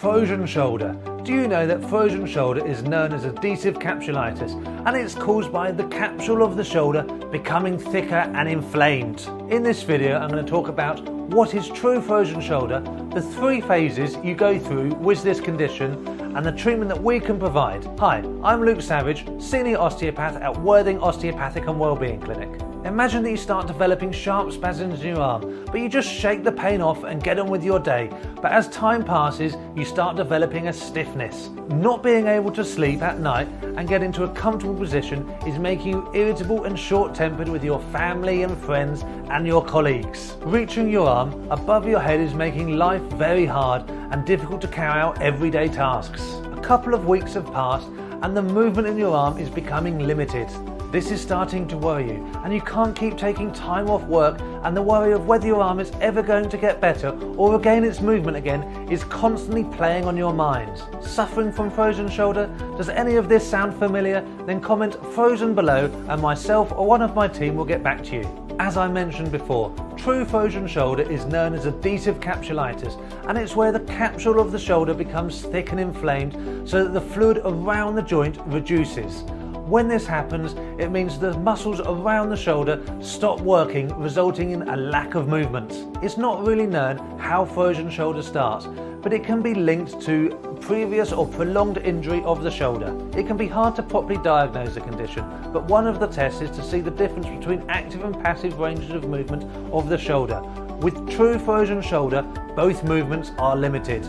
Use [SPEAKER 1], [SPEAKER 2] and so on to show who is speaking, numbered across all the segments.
[SPEAKER 1] Frozen shoulder. Do you know that frozen shoulder is known as adhesive capsulitis, and it's caused by the capsule of the shoulder becoming thicker and inflamed? In this video I'm going to talk about what is true frozen shoulder, the 3 phases you go through with this condition, and the treatment that we can provide. Hi, I'm Luke Savage, Senior Osteopath at Worthing Osteopathic and Wellbeing Clinic. Imagine that you start developing sharp spasms in your arm, but you just shake the pain off and get on with your day. But as time passes, you start developing a stiffness. Not being able to sleep at night and get into a comfortable position is making you irritable and short-tempered with your family and friends and your colleagues. Reaching your arm above your head is making life very hard and difficult to carry out everyday tasks. A couple of weeks have passed and the movement in your arm is becoming limited. This is starting to worry you, and you can't keep taking time off work, and the worry of whether your arm is ever going to get better or regain its movement again is constantly playing on your mind. Suffering from frozen shoulder? Does any of this sound familiar? Then comment frozen below and myself or one of my team will get back to you. As I mentioned before, true frozen shoulder is known as adhesive capsulitis, and it's where the capsule of the shoulder becomes thick and inflamed so that the fluid around the joint reduces. When this happens, it means the muscles around the shoulder stop working, resulting in a lack of movement. It's not really known how frozen shoulder starts, but it can be linked to previous or prolonged injury of the shoulder. It can be hard to properly diagnose the condition, but one of the tests is to see the difference between active and passive ranges of movement of the shoulder. With true frozen shoulder, both movements are limited.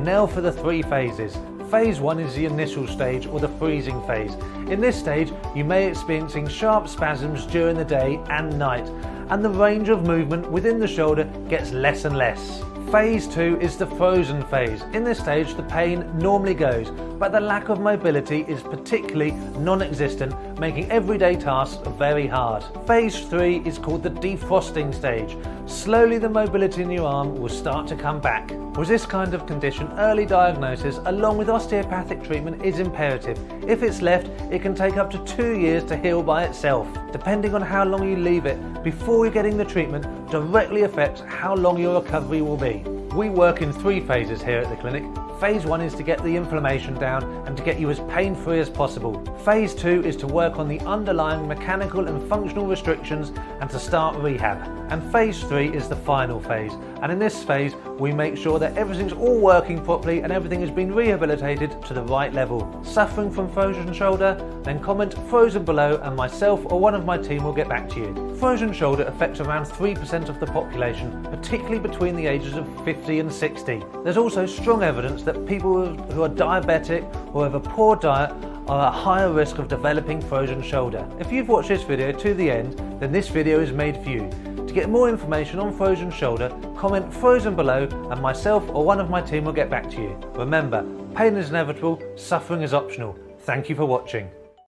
[SPEAKER 1] Now for the 3 phases. Phase 1 is the initial stage, or the freezing phase. In this stage, you may be experiencing sharp spasms during the day and night, and the range of movement within the shoulder gets less and less. Phase 2 is the frozen phase. In this stage, the pain normally goes, but the lack of mobility is particularly non-existent, making everyday tasks very hard. Phase 3 is called the defrosting stage. Slowly the mobility in your arm will start to come back. With this kind of condition, early diagnosis along with osteopathic treatment is imperative. If it's left, it can take up to 2 years to heal by itself. Depending on how long you leave it before you're getting the treatment directly affects how long your recovery will be. We work in 3 phases here at the clinic. Phase 1 is to get the inflammation down and to get you as pain-free as possible. Phase 2 is to work on the underlying mechanical and functional restrictions and to start rehab. And phase 3 is the final phase. And in this phase, we make sure that everything's all working properly and everything has been rehabilitated to the right level. Suffering from frozen shoulder? Then comment frozen below and myself or one of my team will get back to you. Frozen shoulder affects around 3% of the population, particularly between the ages of 50 and 60. There's also strong evidence that people who are diabetic or have a poor diet are at higher risk of developing frozen shoulder. If you've watched this video to the end, then this video is made for you. To get more information on frozen shoulder, comment frozen below and myself or one of my team will get back to you. Remember, pain is inevitable, suffering is optional. Thank you for watching.